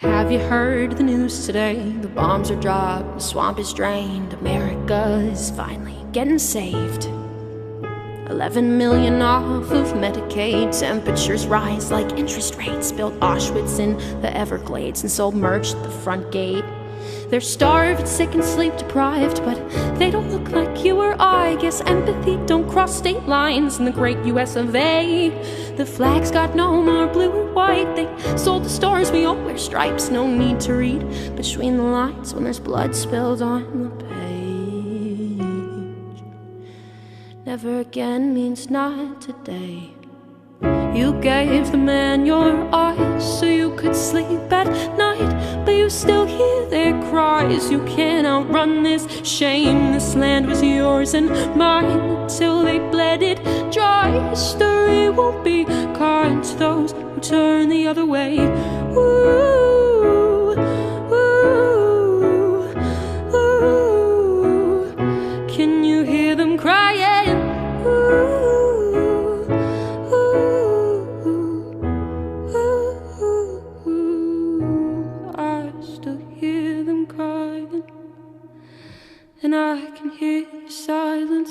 Have you heard the news today? The bombs are dropped, the swamp is drained. America is finally getting saved. 11 million off of Medicaid. Temperatures rise like interest rates. Built Auschwitz in the Everglades and sold merch at the front gate. They're starved, sick, and sleep deprived, but they don't look like you or I. Guess empathy don't cross state lines in the great US of A. The flag's got no more blue or white. They sold the stars, we all wear stripes. No need to read between the lines when there's blood spilled on the page. Never again means not today. You gave the man your eyes so you could sleep at night, but you still hear their cries. You can't outrun this shame. This land was yours and mine until they bled it dry. History won't be kind to those who turn the other way. Ooh, ooh, ooh. Can you hear them crying? Ooh. And I can hear the silence.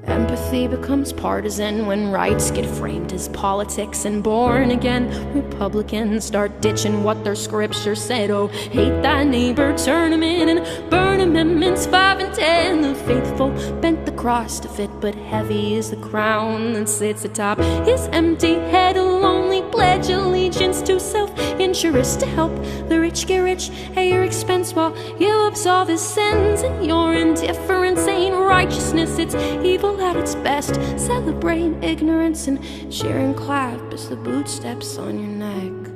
Empathy becomes partisan when rights get framed as politics, and born again Republicans start ditching what their scripture said. Oh, hate thy neighbor, turn him in, and burn amendments 5 and 10. The faithful bent the cross to fit, but heavy is the crown that sits atop his empty head. A lonely pledge allegiance to self-interest, to help the rich get rich at your expense while you absolve his sins. And your indifference ain't righteousness, it's evil at its best. Celebrate ignorance and cheer and clap as the boot steps on your neck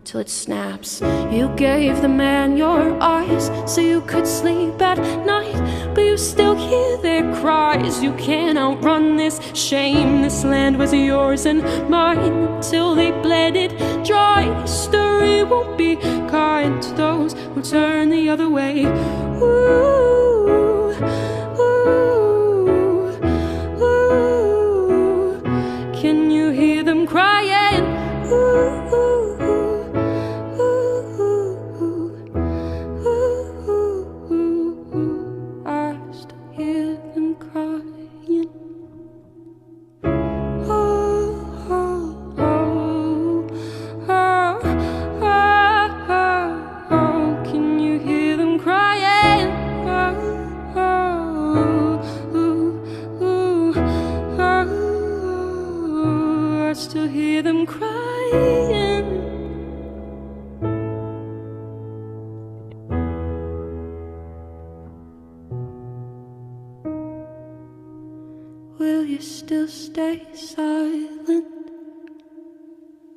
till it snaps. You gave the man your eyes so you could sleep at night, but you still hear their cries. You can't outrun this shame. This land was yours and mine until they bled it dry. History won't be kind to those who turn the other way. Ooh, ooh, ooh. Can you hear them crying? Ooh, ooh.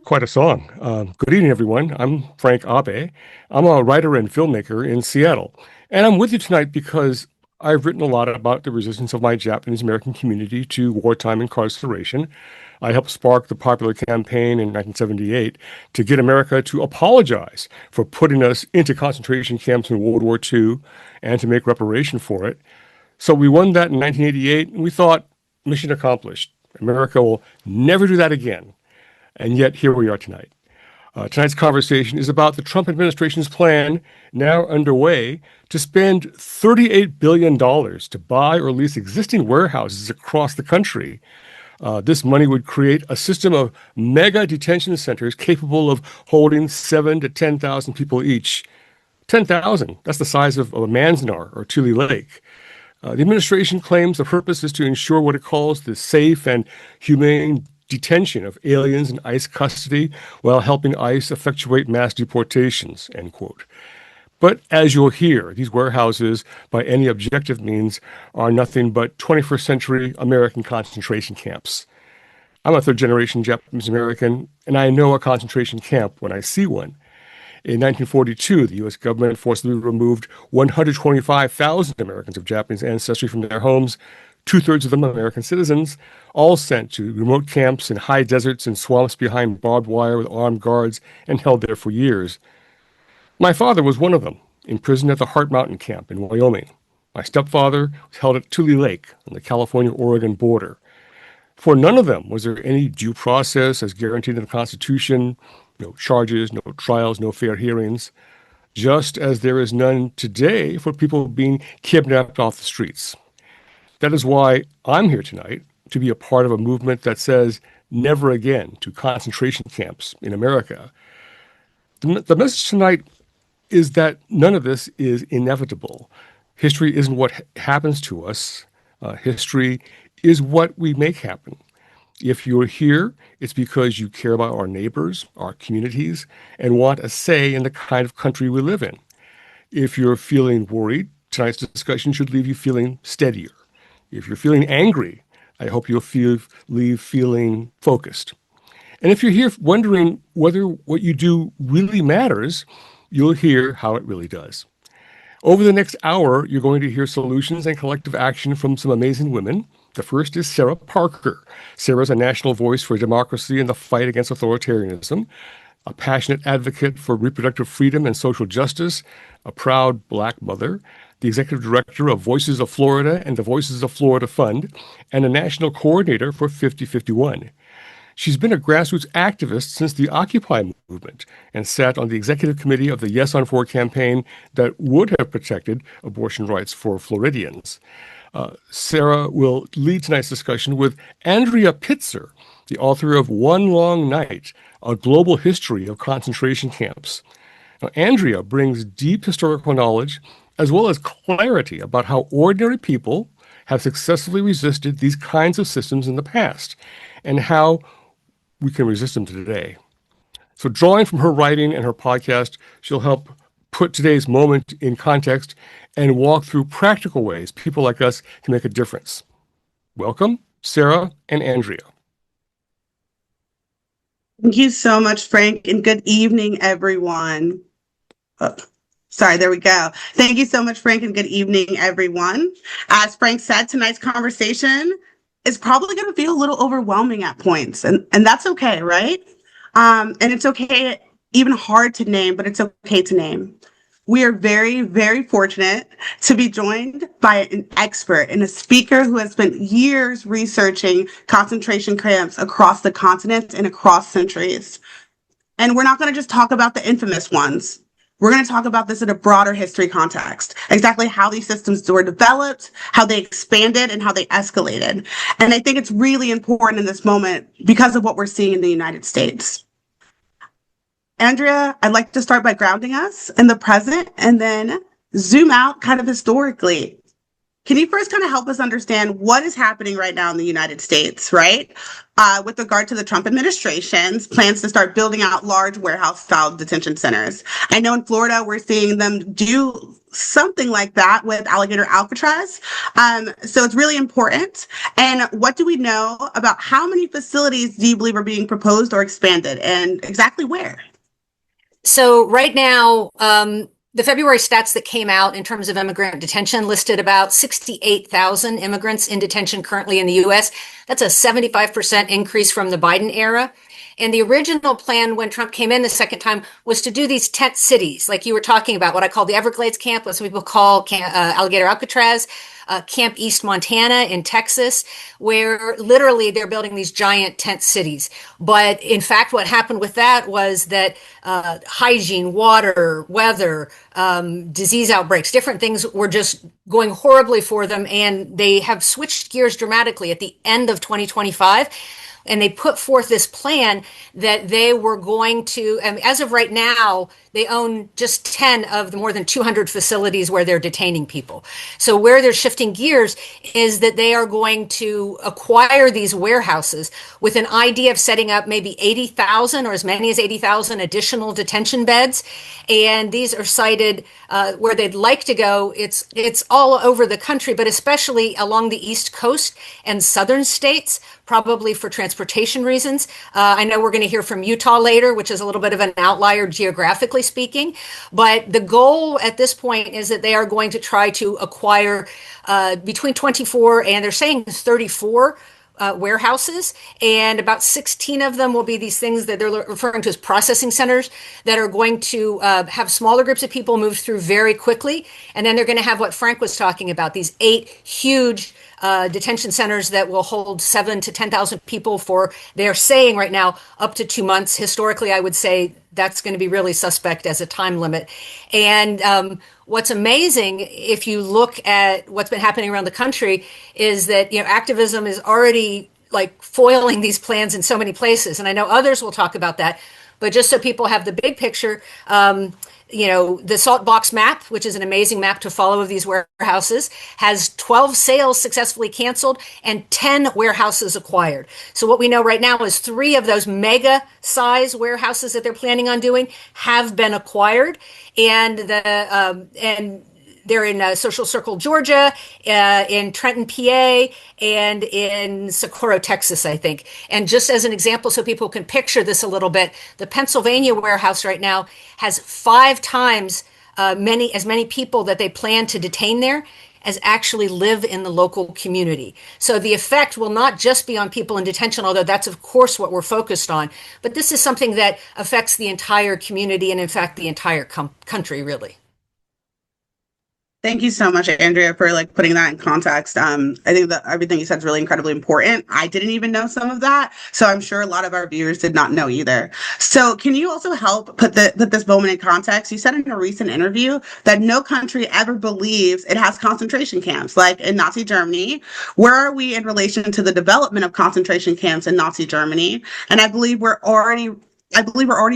Quite a song. Good evening, everyone. I'm Frank Abe. I'm a writer and filmmaker in Seattle. And I'm with you tonight because I've written a lot about the resistance of my Japanese American community to wartime incarceration. I helped spark the popular campaign in 1978 to get America to apologize for putting us into concentration camps in World War II and to make reparation for it. So we won that in 1988, and we thought, mission accomplished. America will never do that again. And yet, here we are tonight. Tonight's conversation is about the Trump administration's plan, now underway, to spend $38 billion to buy or lease existing warehouses across the country. This money would create a system of mega detention centers capable of holding 7,000 to 10,000 people each. 10,000, that's the size of a Manzanar or Tule Lake. The administration claims the purpose is to ensure what it calls the safe and humane detention of aliens in ICE custody while helping ICE effectuate mass deportations, end quote. But as you'll hear, these warehouses, by any objective means, are nothing but 21st century American concentration camps. I'm a third-generation Japanese American, and I know a concentration camp when I see one. In 1942, the U.S. government forcibly removed 125,000 Americans of Japanese ancestry from their homes, two-thirds of them American citizens, all sent to remote camps in high deserts and swamps behind barbed wire with armed guards and held there for years. My father was one of them, imprisoned at the Heart Mountain Camp in Wyoming. My stepfather was held at Tule Lake on the California-Oregon border. For none of them was there any due process as guaranteed in the Constitution, no charges, no trials, no fair hearings, just as there is none today for people being kidnapped off the streets. That is why I'm here tonight, to be a part of a movement that says never again to concentration camps in America. The message tonight is that none of this is inevitable. History isn't what happens to us. History is what we make happen. If you're here, it's because you care about our neighbors, our communities, and want a say in the kind of country we live in. If you're feeling worried, tonight's discussion should leave you feeling steadier. If you're feeling angry, I hope you'll leave feeling focused. And if you're here wondering whether what you do really matters, you'll hear how it really does. Over the next hour, you're going to hear solutions and collective action from some amazing women. The first is Sarah Parker. Sarah's a national voice for democracy and the fight against authoritarianism, a passionate advocate for reproductive freedom and social justice, a proud Black mother, the executive director of Voices of Florida and the Voices of Florida Fund, and a national coordinator for 5051. She's been a grassroots activist since the Occupy movement and sat on the executive committee of the Yes on 4 campaign that would have protected abortion rights for Floridians. Sarah will lead tonight's discussion with Andrea Pitzer, the author of One Long Night, A Global History of Concentration Camps. Now, Andrea brings deep historical knowledge as well as clarity about how ordinary people have successfully resisted these kinds of systems in the past and how we can resist them today. So drawing from her writing and her podcast, she'll help put today's moment in context and walk through practical ways people like us can make a difference. Welcome, Sarah and Andrea. Thank you so much, Frank, and good evening, everyone. Sorry, there we go. Thank you so much, Frank, and good evening, everyone. As Frank said, tonight's conversation is probably going to feel a little overwhelming at points, and that's okay, right? And it's okay, even hard to name, but it's okay to name. We are very, very fortunate to be joined by an expert and a speaker who has spent years researching concentration camps across the continent and across centuries. And we're not going to just talk about the infamous ones. We're going to talk about this in a broader history context, exactly how these systems were developed, how they expanded, and how they escalated. And I think it's really important in this moment because of what we're seeing in the United States. Andrea, I'd like to start by grounding us in the present and then zoom out kind of historically. Can you first kind of help us understand what is happening right now in the United States, right? With regard to the Trump administration's plans to start building out large warehouse-style detention centers. I know in Florida, we're seeing them do something like that with Alligator Alcatraz. So it's really important. And what do we know about how many facilities do you believe are being proposed or expanded, and exactly where? So right now, the February stats that came out in terms of immigrant detention listed about 68,000 immigrants in detention currently in the U.S. That's a 75% increase from the Biden era. And the original plan when Trump came in the second time was to do these tent cities, like you were talking about, what I call the Everglades camp, what some people call Alligator Alcatraz, Camp East Montana in Texas, where literally they're building these giant tent cities. But in fact, what happened with that was that hygiene, water, weather, disease outbreaks, different things were just going horribly for them. And they have switched gears dramatically at the end of 2025. And they put forth this plan that they were going to, as of right now, they own just 10 of the more than 200 facilities where they're detaining people. So where they're shifting gears is that they are going to acquire these warehouses with an idea of setting up maybe 80,000 or as many as 80,000 additional detention beds. And these are cited where they'd like to go. It's all over the country, but especially along the East Coast and southern states, probably for transportation reasons. I know we're going to hear from Utah later, which is a little bit of an outlier geographically speaking. But the goal at this point is that they are going to try to acquire between 24 and they're saying 34 warehouses, and about 16 of them will be these things that they're referring to as processing centers that are going to have smaller groups of people move through very quickly. And then they're going to have what Frank was talking about, these 8 huge detention centers that will hold 7 to 10,000 people for, they're saying right now, up to 2 months. Historically, I would say that's going to be really suspect as a time limit. And what's amazing, if you look at what's been happening around the country, is that, activism is already like foiling these plans in so many places. And I know others will talk about that, but just so people have the big picture, the Salt Box map, which is an amazing map to follow of these warehouses, has 12 sales successfully canceled and 10 warehouses acquired. So what we know right now is 3 of those mega size warehouses that they're planning on doing have been acquired, and they're in Social Circle, Georgia, in Trenton, PA, and in Socorro, Texas, I think. And just as an example, so people can picture this a little bit, the Pennsylvania warehouse right now has 5 times as many people that they plan to detain there as actually live in the local community. So the effect will not just be on people in detention, although that's of course what we're focused on, but this is something that affects the entire community and in fact the entire country, really. Thank you so much, Andrea, for putting that in context. I think that everything you said is really incredibly important. I didn't even know some of that, so I'm sure a lot of our viewers did not know either. So can you also help put this moment in context? You said in a recent interview that no country ever believes it has concentration camps, like in Nazi Germany. Where are we in relation to the development of concentration camps in Nazi Germany? And I believe we're already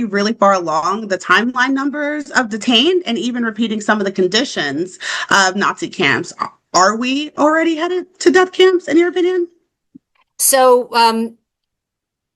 really far along the timeline numbers of detained and even repeating some of the conditions of Nazi camps. Are we already headed to death camps, in your opinion? So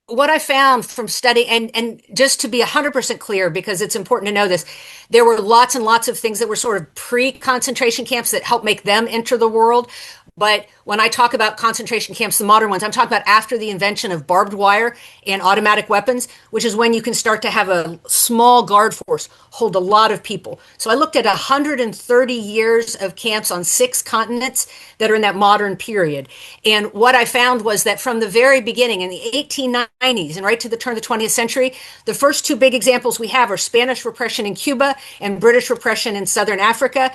what I found from study, and just to be 100% clear, because it's important to know this, there were lots and lots of things that were sort of pre-concentration camps that helped make them enter the world. But when I talk about concentration camps, the modern ones, I'm talking about after the invention of barbed wire and automatic weapons, which is when you can start to have a small guard force hold a lot of people. So I looked at 130 years of camps on 6 continents that are in that modern period. And what I found was that from the very beginning, in the 1890s and right to the turn of the 20th century, the first 2 big examples we have are Spanish repression in Cuba and British repression in Southern Africa.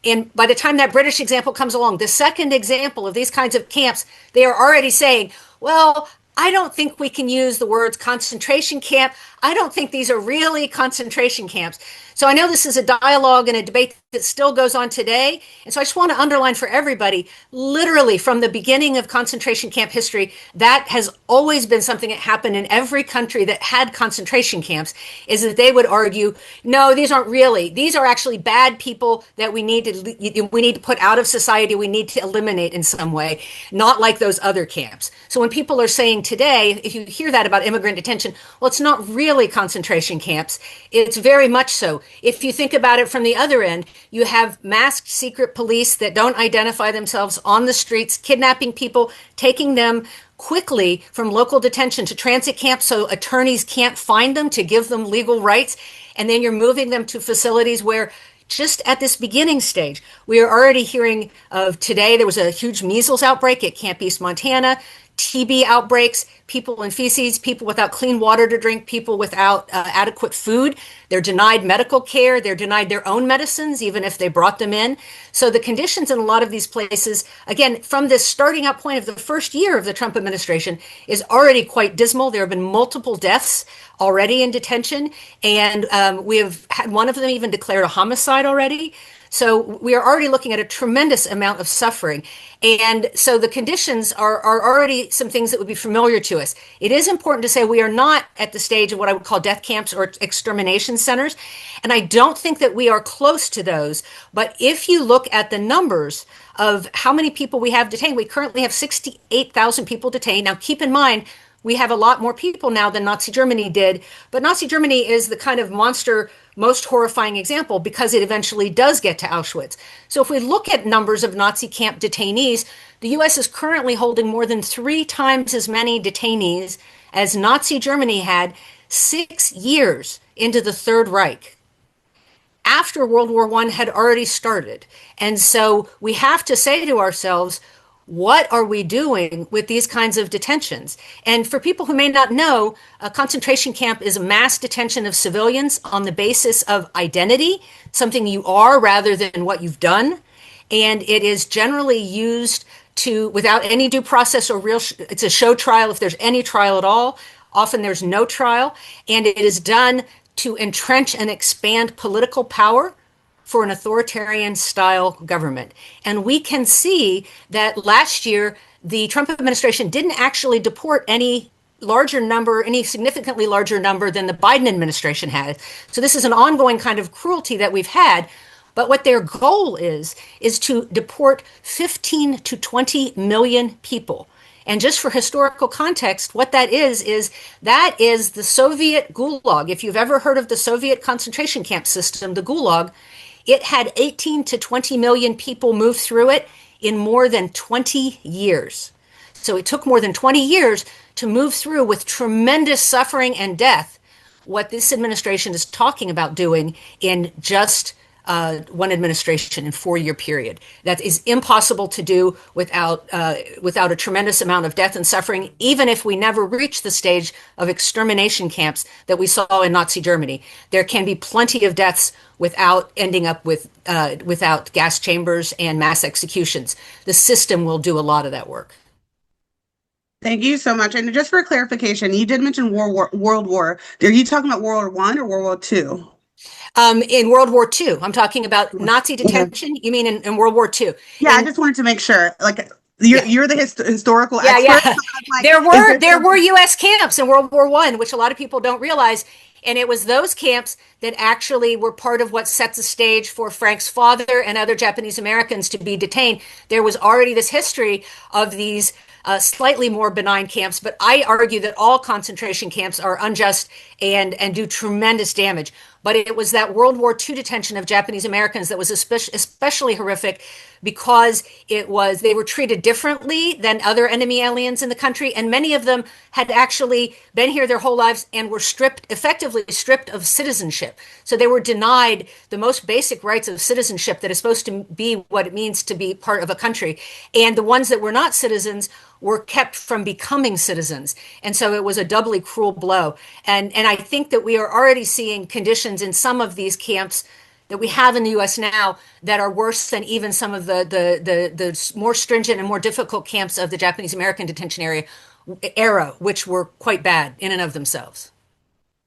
And by the time that British example comes along, the second example of these kinds of camps, they are already saying, well, I don't think we can use the words concentration camp. I don't think these are really concentration camps. So I know this is a dialogue and a debate that still goes on today. And so I just want to underline for everybody, literally from the beginning of concentration camp history, that has always been something that happened in every country that had concentration camps, is that they would argue, no, these aren't really. These are actually bad people that we need to put out of society. We need to eliminate in some way, not like those other camps. So when people are saying today, if you hear that about immigrant detention, well, it's not really concentration camps. It's very much so. If you think about it from the other end, you have masked secret police that don't identify themselves on the streets, kidnapping people, taking them quickly from local detention to transit camps so attorneys can't find them to give them legal rights. And then you're moving them to facilities where just at this beginning stage, we are already hearing of today, there was a huge measles outbreak at Camp East, Montana. TB outbreaks, people in feces, people without clean water to drink, people without adequate food. They're denied medical care. They're denied their own medicines, even if they brought them in. So the conditions in a lot of these places, again, from this starting out point of the first year of the Trump administration, is already quite dismal. There have been multiple deaths already in detention, and we have had one of them even declared a homicide already. So we are already looking at a tremendous amount of suffering. And so the conditions are already some things that would be familiar to us. It is important to say we are not at the stage of what I would call death camps or extermination centers. And I don't think that we are close to those. But if you look at the numbers of how many people we have detained, we currently have 68,000 people detained. Now, keep in mind, we have a lot more people now than Nazi Germany did. But Nazi Germany is the kind of monster, most horrifying example because it eventually does get to Auschwitz. So if we look at numbers of Nazi camp detainees, the U.S. is currently holding more than 3 times as many detainees as Nazi Germany had 6 years into the Third Reich, after World War I had already started. And so we have to say to ourselves, what are we doing with these kinds of detentions? And for people who may not know, a concentration camp is a mass detention of civilians on the basis of identity, something you are rather than what you've done. And it is generally used to, without any due process or it's a show trial if there's any trial at all. Often there's no trial. And it is done to entrench and expand political power for an authoritarian style government. And we can see that last year, the Trump administration didn't actually deport any significantly larger number than the Biden administration had. So this is an ongoing kind of cruelty that we've had. But what their goal is to deport 15 to 20 million people. And just for historical context, what that is the Soviet Gulag. If you've ever heard of the Soviet concentration camp system, the Gulag, it had 18 to 20 million people move through it in more than 20 years. So it took more than 20 years to move through with tremendous suffering and death what this administration is talking about doing in just one administration in 4-year period. That is impossible to do without a tremendous amount of death and suffering, even if we never reach the stage of extermination camps that we saw in Nazi Germany. There can be plenty of deaths without ending up without gas chambers and mass executions. The system will do a lot of that work. Thank you so much. And just for clarification, you did mention World War. Are you talking about World War I or World War II? In World War II, I'm talking about Nazi detention. You mean in World War II? Yeah, I just wanted to make sure. Like you're the historical expert. Yeah. So like, there were U.S. camps in World War I, which a lot of people don't realize. And it was those camps that actually were part of what set the stage for Frank's father and other Japanese Americans to be detained. There was already this history of these slightly more benign camps, but I argue that all concentration camps are unjust and do tremendous damage. But it was that World War II detention of Japanese Americans that was especially horrific because they were treated differently than other enemy aliens in the country, and many of them had actually been here their whole lives and were effectively stripped of citizenship. So they were denied the most basic rights of citizenship that is supposed to be what it means to be part of a country. And the ones that were not citizens were kept from becoming citizens. And so it was a doubly cruel blow. And I think that we are already seeing conditions in some of these camps that we have in the U.S. now that are worse than even some of the more stringent and more difficult camps of the Japanese American detention era, which were quite bad in and of themselves.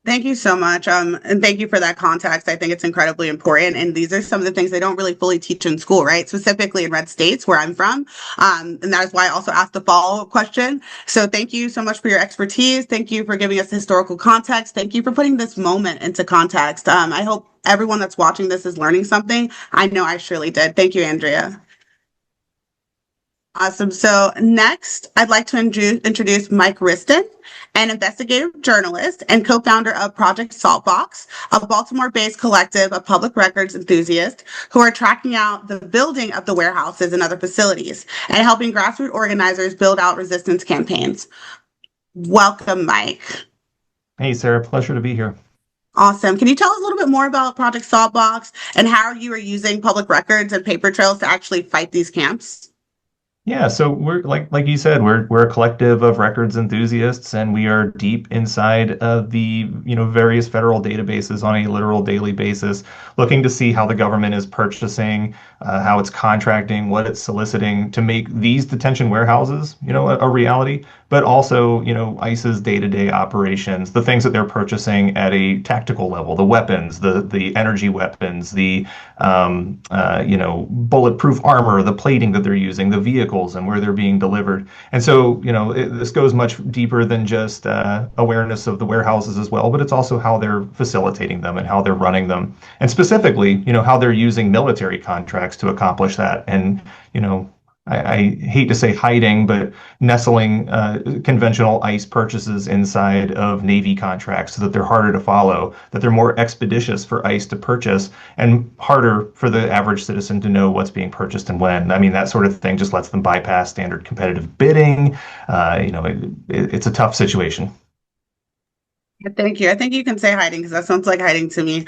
Thank you so much. And thank you for that context. I think it's incredibly important. And these are some of the things they don't really fully teach in school, right? Specifically in red states where I'm from. And that is why I also asked the follow-up question. So thank you so much for your expertise. Thank you for giving us historical context. Thank you for putting this moment into context. I hope everyone that's watching this is learning something. I know I surely did. Thank you, Andrea. Awesome. So next, I'd like to introduce Mike Riston, an investigative journalist and co-founder of Project Saltbox, a Baltimore-based collective of public records enthusiasts who are tracking out the building of the warehouses and other facilities and helping grassroots organizers build out resistance campaigns. Welcome, Mike. Hey, Sarah. Pleasure to be here. Awesome. Can you tell us a little bit more about Project Saltbox and how you are using public records and paper trails to actually fight these camps? Yeah, so we're like you said, we're a collective of records enthusiasts, and we are deep inside of the various federal databases on a literal daily basis, looking to see how the government is purchasing, how it's contracting, what it's soliciting to make these detention warehouses, a reality, but also, ICE's day-to-day operations, the things that they're purchasing at a tactical level, the weapons, the energy weapons, the bulletproof armor, the plating that they're using, the vehicles and where they're being delivered. And so, this goes much deeper than just awareness of the warehouses as well, but it's also how they're facilitating them and how they're running them. And specifically, how they're using military contracts to accomplish that. And, I hate to say hiding, but nestling conventional ICE purchases inside of Navy contracts so that they're harder to follow, that they're more expeditious for ICE to purchase and harder for the average citizen to know what's being purchased and when. I mean, that sort of thing just lets them bypass standard competitive bidding. It's a tough situation. Thank you. I think you can say hiding because that sounds like hiding to me.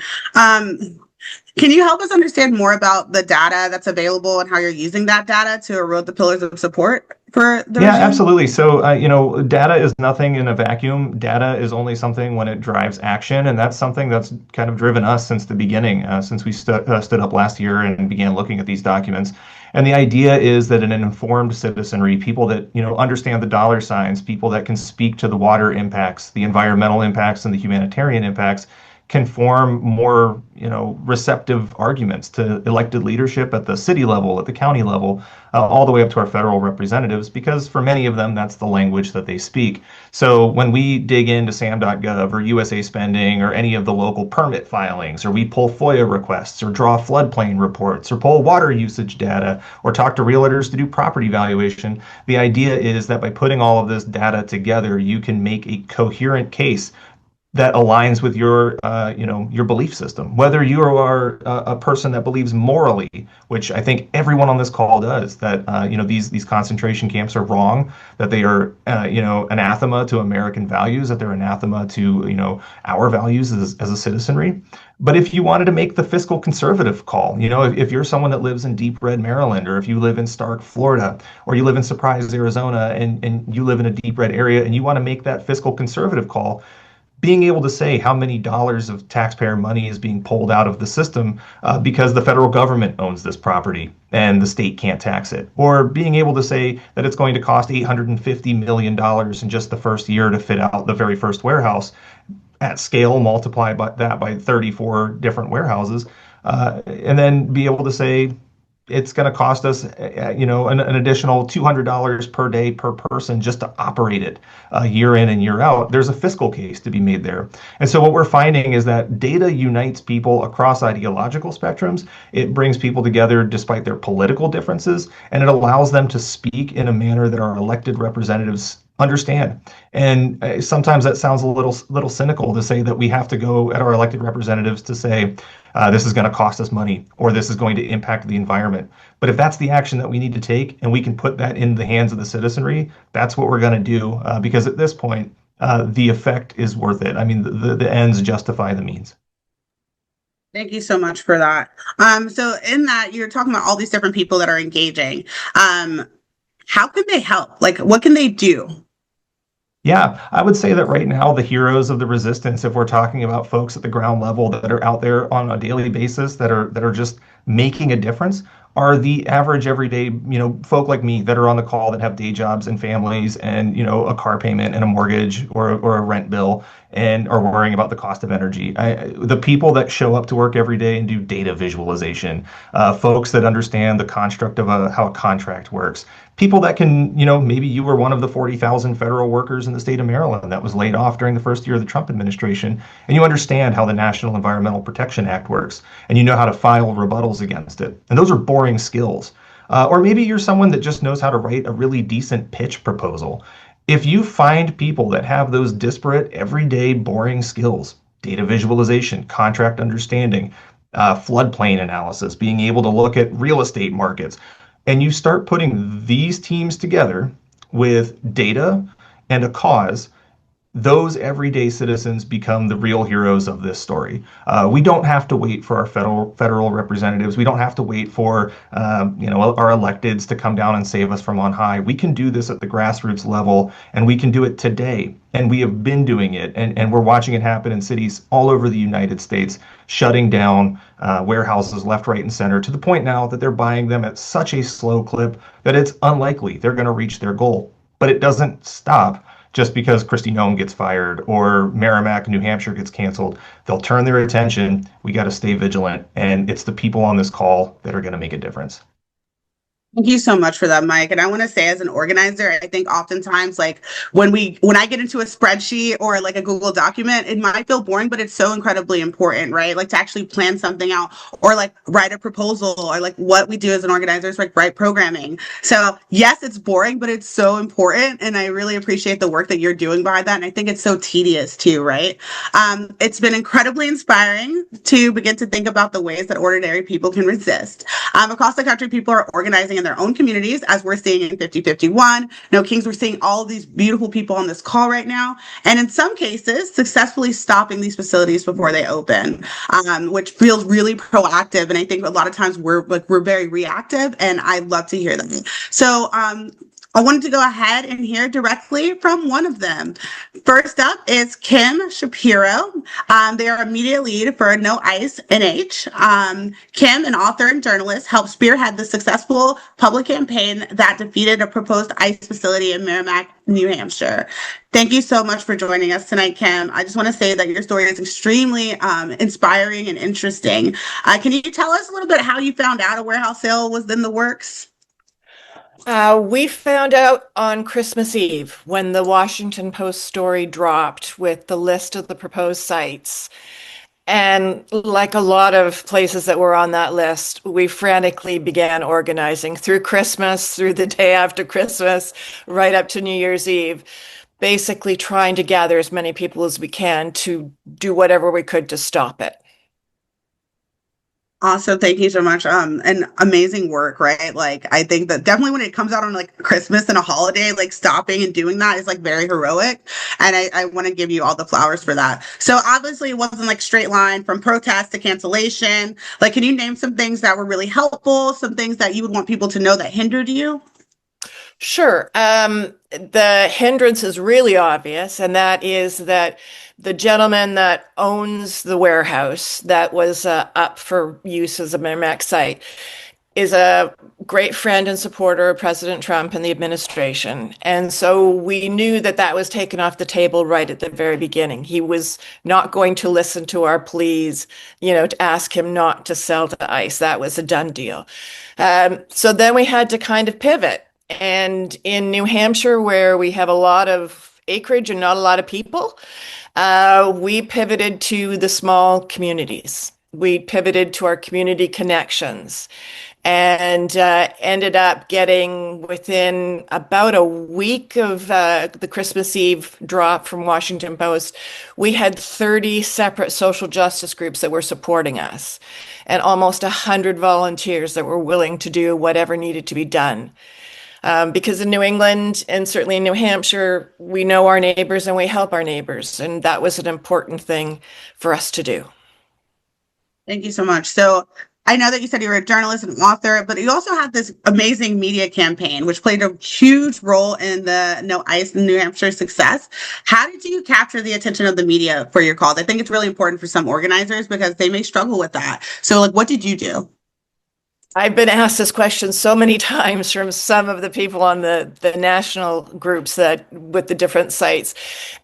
Can you help us understand more about the data that's available and how you're using that data to erode the pillars of support for the Yeah, regime? absolutely. So, data is nothing in a vacuum. Data is only something when it drives action, and that's something that's kind of driven us since the beginning, since we stood up last year and began looking at these documents. And the idea is that an informed citizenry, people that understand the dollar signs, people that can speak to the water impacts, the environmental impacts, and the humanitarian impacts, can form more, receptive arguments to elected leadership at the city level, at the county level, all the way up to our federal representatives, because for many of them, that's the language that they speak. So when we dig into SAM.gov or USA Spending or any of the local permit filings, or we pull FOIA requests, or draw floodplain reports, or pull water usage data, or talk to realtors to do property valuation, the idea is that by putting all of this data together, you can make a coherent case that aligns with your belief system. Whether you are a person that believes morally, which I think everyone on this call does, that these concentration camps are wrong, that they are anathema to American values, that they're anathema to our values as a citizenry. But if you wanted to make the fiscal conservative call, if you're someone that lives in deep red Maryland, or if you live in Stark, Florida, or you live in Surprise, Arizona, and you live in a deep red area, and you want to make that fiscal conservative call, being able to say how many dollars of taxpayer money is being pulled out of the system because the federal government owns this property and the state can't tax it, or being able to say that it's going to cost $850 million in just the first year to fit out the very first warehouse at scale, multiply that by 34 different warehouses, and then be able to say it's going to cost us, an additional $200 per day per person just to operate it year in and year out. There's a fiscal case to be made there. And so what we're finding is that data unites people across ideological spectrums. It brings people together despite their political differences, and it allows them to speak in a manner that our elected representatives understand. And sometimes that sounds a little cynical to say that we have to go at our elected representatives to say, this is going to cost us money, or this is going to impact the environment. But if that's the action that we need to take, and we can put that in the hands of the citizenry, that's what we're going to do. Because at this point, the effect is worth it. I mean, the ends justify the means. Thank you so much for that. So in that, you're talking about all these different people that are engaging. How can they help? Like, what can they do? Yeah, I would say that right now, the heroes of the resistance, if we're talking about folks at the ground level that are out there on a daily basis, that are just making a difference, are the average everyday, folk like me that are on the call that have day jobs and families and, a car payment and a mortgage or a rent bill and are worrying about the cost of energy. The people that show up to work every day and do data visualization, folks that understand the construct of how a contract works, people that can, maybe you were one of the 40,000 federal workers in the state of Maryland that was laid off during the first year of the Trump administration, and you understand how the National Environmental Protection Act works, and you know how to file rebuttals against it. And those are boring skills. Or maybe you're someone that just knows how to write a really decent pitch proposal. If you find people that have those disparate, everyday, boring skills, data visualization, contract understanding, floodplain analysis, being able to look at real estate markets, and you start putting these teams together with data and a cause, those everyday citizens become the real heroes of this story. We don't have to wait for our federal representatives. We don't have to wait for our electeds to come down and save us from on high. We can do this at the grassroots level, and we can do it today. And we have been doing it, and we're watching it happen in cities all over the United States, shutting down warehouses left, right, and center, to the point now that they're buying them at such a slow clip that it's unlikely they're going to reach their goal. But it doesn't stop just because Kristi Noem gets fired or Merrimack, New Hampshire gets canceled. They'll turn their attention. We got to stay vigilant. And it's the people on this call that are going to make a difference. Thank you so much for that, Mike. And I want to say, as an organizer, I think oftentimes, like when I get into a spreadsheet or like a Google document, it might feel boring, but it's so incredibly important, right? Like to actually plan something out, or like write a proposal, or like what we do as an organizer is like write programming. So yes, it's boring, but it's so important. And I really appreciate the work that you're doing behind that. And I think it's so tedious too, right? It's been incredibly inspiring to begin to think about the ways that ordinary people can resist. Across the country, people are organizing in their own communities, as we're seeing in 5051. No Kings, we're seeing all of these beautiful people on this call right now. And in some cases, successfully stopping these facilities before they open, which feels really proactive. And I think a lot of times we're very reactive, and I love to hear that. So I wanted to go ahead and hear directly from one of them. First up is Kim Shapiro. They are a media lead for No Ice NH. Kim, an author and journalist, helped spearhead the successful public campaign that defeated a proposed ICE facility in Merrimack, New Hampshire. Thank you so much for joining us tonight, Kim. I just want to say that your story is extremely inspiring and interesting. Can you tell us a little bit how you found out a warehouse sale was in the works? We found out on Christmas Eve when the Washington Post story dropped with the list of the proposed sites. And like a lot of places that were on that list, we frantically began organizing through Christmas, through the day after Christmas, right up to New Year's Eve, basically trying to gather as many people as we can to do whatever we could to stop it. Awesome. Thank you so much. And amazing work, right? Like, I think that definitely when it comes out on like Christmas and a holiday, like stopping and doing that is like very heroic. And I want to give you all the flowers for that. So obviously it wasn't like straight line from protest to cancellation. Like, can you name some things that were really helpful? Some things that you would want people to know that hindered you? Sure. The hindrance is really obvious, and that is that the gentleman that owns the warehouse that was up for use as a Merrimack site is a great friend and supporter of President Trump and the administration. And so we knew that that was taken off the table right at the very beginning. He was not going to listen to our pleas, to ask him not to sell to ICE. That was a done deal. So then we had to kind of pivot. And in New Hampshire, where we have a lot of acreage and not a lot of people, we pivoted to the small communities. We pivoted to our community connections and ended up getting, within about a week of the Christmas Eve drop from Washington Post, we had 30 separate social justice groups that were supporting us and almost 100 volunteers that were willing to do whatever needed to be done. Because in New England and certainly in New Hampshire, we know our neighbors and we help our neighbors. And that was an important thing for us to do. Thank you so much. So I know that you said you were a journalist and author, but you also have this amazing media campaign, which played a huge role in the No Ice in New Hampshire success. How did you capture the attention of the media for your cause? I think it's really important for some organizers because they may struggle with that. So like, what did you do? I've been asked this question so many times from some of the people on the national groups that with the different sites.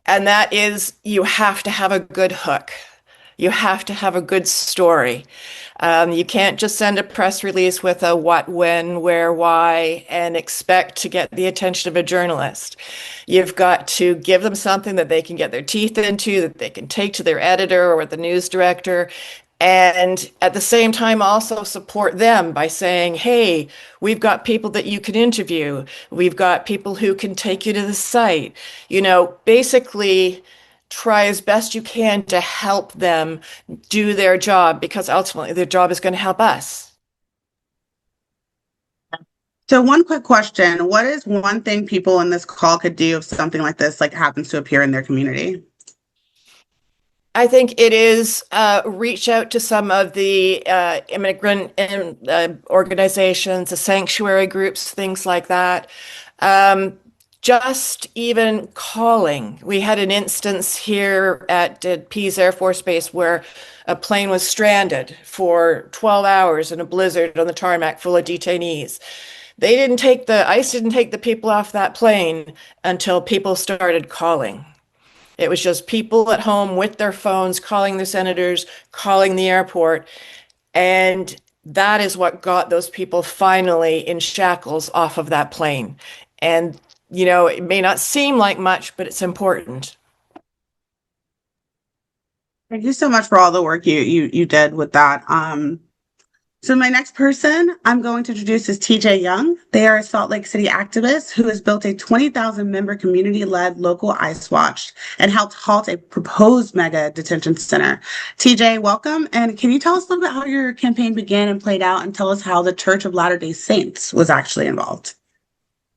And that is, you have to have a good hook. You have to have a good story. You can't just send a press release with a what, when, where, why, and expect to get the attention of a journalist. You've got to give them something that they can get their teeth into, that they can take to their editor or the news director, and at the same time also support them by saying, hey, we've got people that you can interview. We've got people who can take you to the site. Basically try as best you can to help them do their job, because ultimately their job is going to help us. So one quick question. What is one thing people in this call could do if something like this happens to appear in their community? I think it is reach out to some of the immigrant organizations, the sanctuary groups, things like that. Just even calling. We had an instance here at Pease Air Force Base where a plane was stranded for 12 hours in a blizzard on the tarmac full of detainees. ICE didn't take the people off that plane until people started calling. It was just people at home with their phones, calling their senators, calling the airport. And that is what got those people finally in shackles off of that plane. And, it may not seem like much, but it's important. Thank you so much for all the work you did with that. So my next person I'm going to introduce is TJ Young. They are a Salt Lake City activist who has built a 20,000 member community-led local ICE watch and helped halt a proposed mega detention center. TJ, welcome. And can you tell us a little bit how your campaign began and played out, and tell us how the Church of Latter-day Saints was actually involved?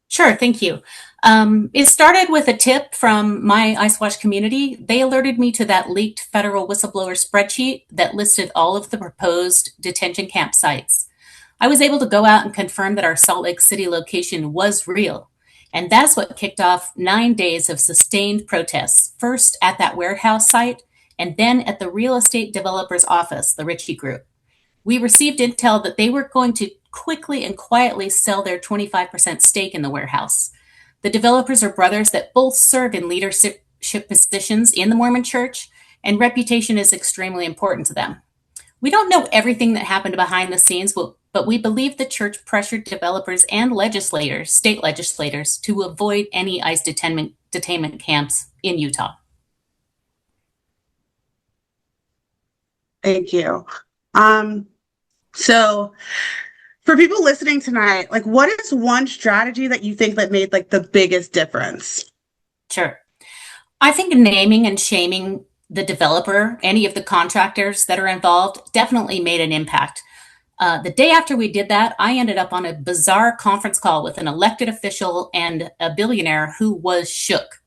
Sure, thank you. It started with a tip from my ICE Watch community. They alerted me to that leaked federal whistleblower spreadsheet that listed all of the proposed detention campsites. I was able to go out and confirm that our Salt Lake City location was real. And that's what kicked off 9 days of sustained protests, first at that warehouse site, and then at the real estate developer's office, the Ritchie Group. We received intel that they were going to quickly and quietly sell their 25% stake in the warehouse. The developers are brothers that both serve in leadership positions in the Mormon Church, and reputation is extremely important to them. We don't know everything that happened behind the scenes, but we believe the church pressured developers and legislators, state legislators, to avoid any ICE detainment camps in Utah. Thank you. So for people listening tonight, like, what is one strategy that you think that made like the biggest difference? Sure. I think naming and shaming the developer, any of the contractors that are involved, definitely made an impact. The day after we did that, I ended up on a bizarre conference call with an elected official and a billionaire who was shook.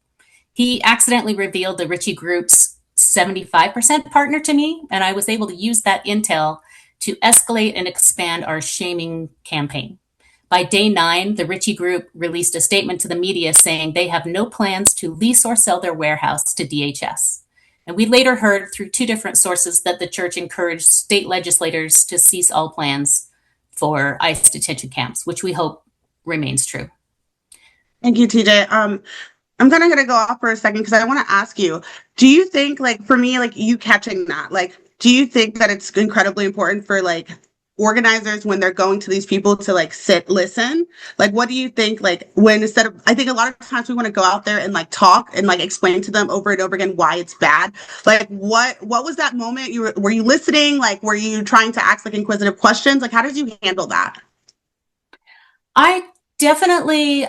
He accidentally revealed the Ritchie Group's 75% partner to me, and I was able to use that intel to escalate and expand our shaming campaign. By day 9, the Ritchie Group released a statement to the media saying they have no plans to lease or sell their warehouse to DHS. And we later heard through 2 different sources that the church encouraged state legislators to cease all plans for ICE detention camps, which we hope remains true. Thank you, TJ. I'm kind of going to go off for a second because I want to ask you, do you think, like, for me, like, you catching that, like, do you think that it's incredibly important for like organizers when they're going to these people to like listen? Like, what do you think, like, when instead of, I think a lot of times we want to go out there and like talk and like explain to them over and over again why it's bad. Like, what was that moment? Were you listening? Like, were you trying to ask like inquisitive questions? Like, how did you handle that? I definitely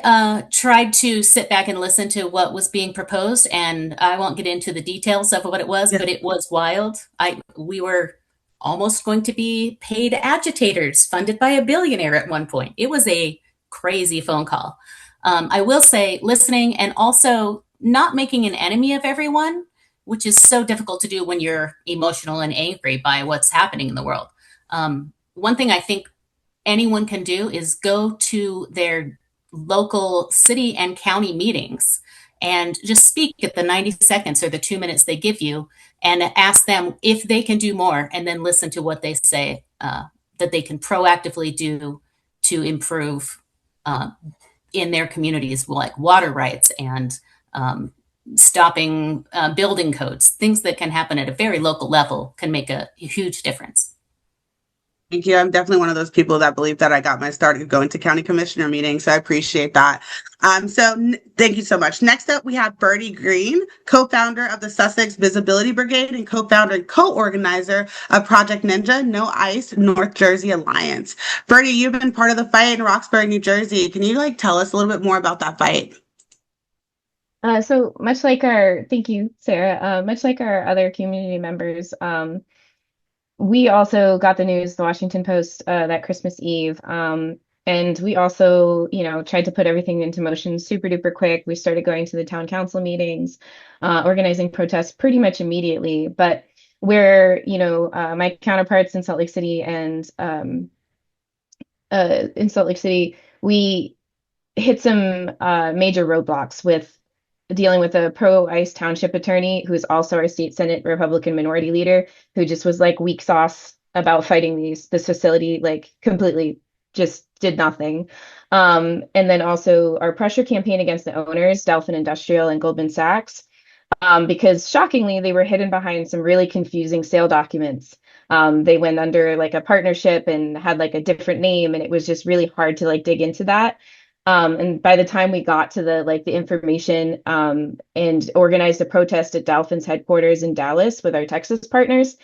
tried to sit back and listen to what was being proposed, and I won't get into the details of what it was, but it was wild. We were almost going to be paid agitators funded by a billionaire at one point. It was a crazy phone call. I will say listening and also not making an enemy of everyone, which is so difficult to do when you're emotional and angry by what's happening in the world. One thing I think anyone can do is go to their local city and county meetings and just speak at the 90 seconds or the 2 minutes they give you and ask them if they can do more, and then listen to what they say that they can proactively do to improve in their communities, like water rights and stopping building codes. Things that can happen at a very local level can make a huge difference. Thank you. I'm definitely one of those people that believe that I got my start going to county commissioner meetings. So I appreciate that. Thank you so much. Next up, we have Bertie Green, co-founder of the Sussex Visibility Brigade and co-founder and co-organizer of Project Ninja, No ICE, North Jersey Alliance. Bertie, you've been part of the fight in Roxbury, New Jersey. Can you like tell us a little bit more about that fight? Thank you, Sarah. Much like our other community members, we also got the news, the Washington Post, that Christmas Eve. And we also, tried to put everything into motion super duper quick. We started going to the town council meetings, organizing protests pretty much immediately. But where, my counterparts in Salt Lake City we hit some major roadblocks with dealing with a pro-ICE township attorney who's also our state Senate Republican minority leader, who just was like weak sauce about fighting this facility, like completely just did nothing. And then also our pressure campaign against the owners, Delphin Industrial and Goldman Sachs, because shockingly, they were hidden behind some really confusing sale documents. They went under like a partnership and had like a different name, and it was just really hard to like dig into that. And by the time we got to the information and organized a protest at Dolphin's headquarters in Dallas with our Texas partners,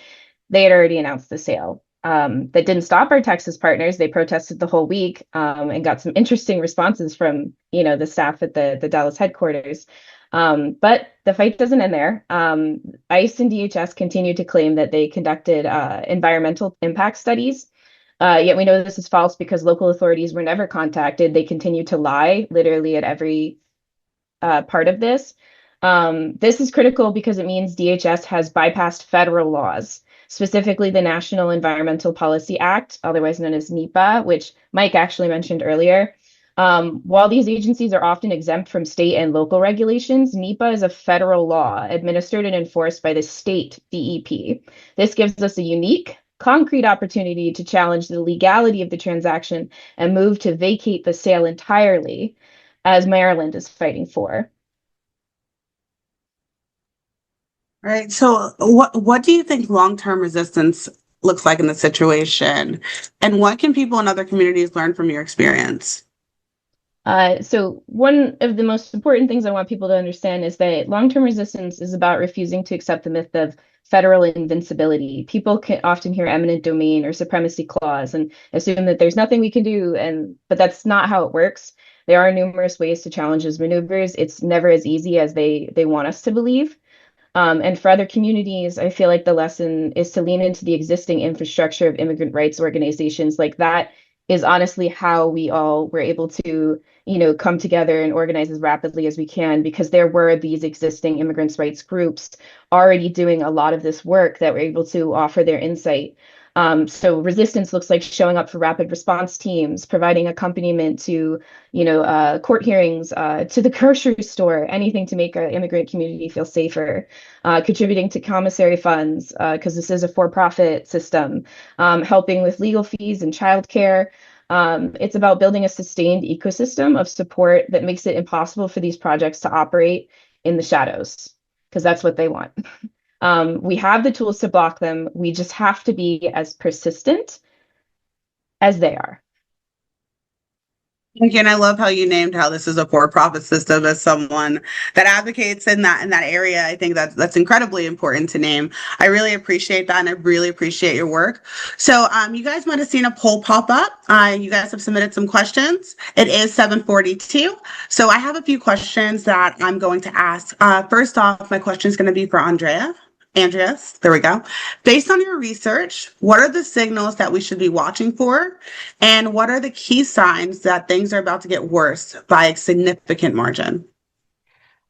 they had already announced the sale. That didn't stop our Texas partners. They protested the whole week and got some interesting responses from, the staff at the Dallas headquarters. But the fight doesn't end there. ICE and DHS continue to claim that they conducted environmental impact studies. Yet we know this is false because local authorities were never contacted. They continue to lie literally at every part of this. This is critical because it means DHS has bypassed federal laws, specifically the National Environmental Policy Act, otherwise known as NEPA, which Mike actually mentioned earlier. While these agencies are often exempt from state and local regulations, NEPA is a federal law administered and enforced by the state DEP. This gives us a unique, concrete opportunity to challenge the legality of the transaction and move to vacate the sale entirely, as Maryland is fighting for. Right. So what do you think long-term resistance looks like in the situation? And what can people in other communities learn from your experience? So one of the most important things I want people to understand is that long-term resistance is about refusing to accept the myth of federal invincibility. People can often hear eminent domain or supremacy clause and assume that there's nothing we can do, but that's not how it works. There are numerous ways to challenge those maneuvers. It's never as easy as they want us to believe. And for other communities, I feel like the lesson is to lean into the existing infrastructure of immigrant rights organizations. Like that is honestly how we all were able to, come together and organize as rapidly as we can, because there were these existing immigrants' rights groups already doing a lot of this work that were able to offer their insight. So resistance looks like showing up for rapid response teams, providing accompaniment to, court hearings, to the grocery store, anything to make our immigrant community feel safer, contributing to commissary funds, because this is a for-profit system, helping with legal fees and childcare. It's about building a sustained ecosystem of support that makes it impossible for these projects to operate in the shadows, because that's what they want. We have the tools to block them. We just have to be as persistent as they are. Again, I love how you named how this is a for-profit system. As someone that advocates in that area, I think that's incredibly important to name. I really appreciate that, and I really appreciate your work. So, you guys might have seen a poll pop up. You guys have submitted some questions. It is 7:42, so I have a few questions that I'm going to ask. First off, my question is going to be for Andrea. Andreas, there we go. Based on your research, what are the signals that we should be watching for? And what are the key signs that things are about to get worse by a significant margin?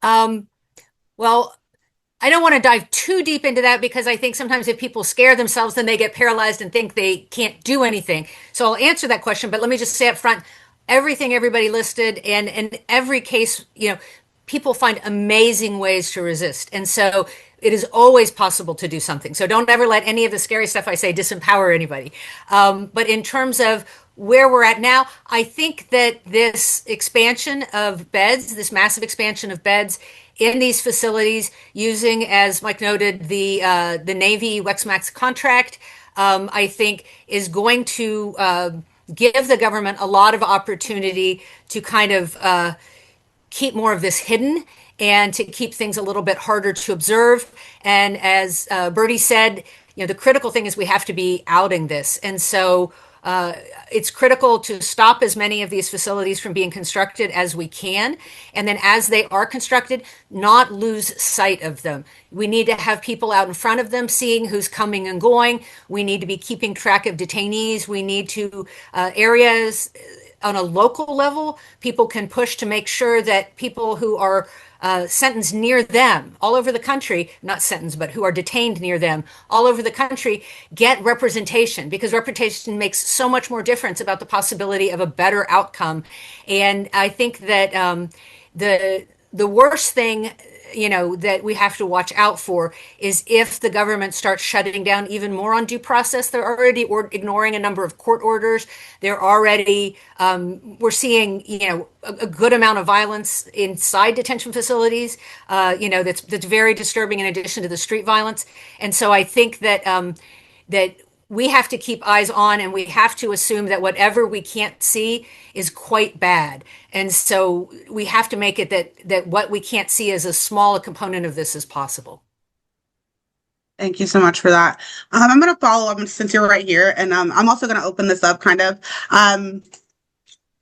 Well, I don't want to dive too deep into that because I think sometimes if people scare themselves, then they get paralyzed and think they can't do anything. So I'll answer that question, but let me just say up front, everything everybody listed and in every case, people find amazing ways to resist. And so it is always possible to do something. So don't ever let any of the scary stuff I say disempower anybody. But in terms of where we're at now, I think that this expansion of beds, this massive expansion of beds in these facilities, using, as Mike noted, the Navy Wexmax contract, I think is going to give the government a lot of opportunity to kind of keep more of this hidden and to keep things a little bit harder to observe. And as Bertie said, the critical thing is we have to be outing this. And so it's critical to stop as many of these facilities from being constructed as we can. And then as they are constructed, not lose sight of them. We need to have people out in front of them seeing who's coming and going. We need to be keeping track of detainees. We need to areas on a local level, people can push to make sure that people who are sentenced near them all over the country, not sentenced, but who are detained near them all over the country, get representation, because representation makes so much more difference about the possibility of a better outcome. And I think that the worst thing that we have to watch out for is if the government starts shutting down even more on due process. They're already ignoring a number of court orders. They're already, we're seeing, a good amount of violence inside detention facilities, that's very disturbing in addition to the street violence. And so I think that, that we have to keep eyes on, and we have to assume that whatever we can't see is quite bad. And so we have to make it that what we can't see is as small a component of this as possible. Thank you so much for that. I'm going to follow up since you're right here, and I'm also going to open this up kind of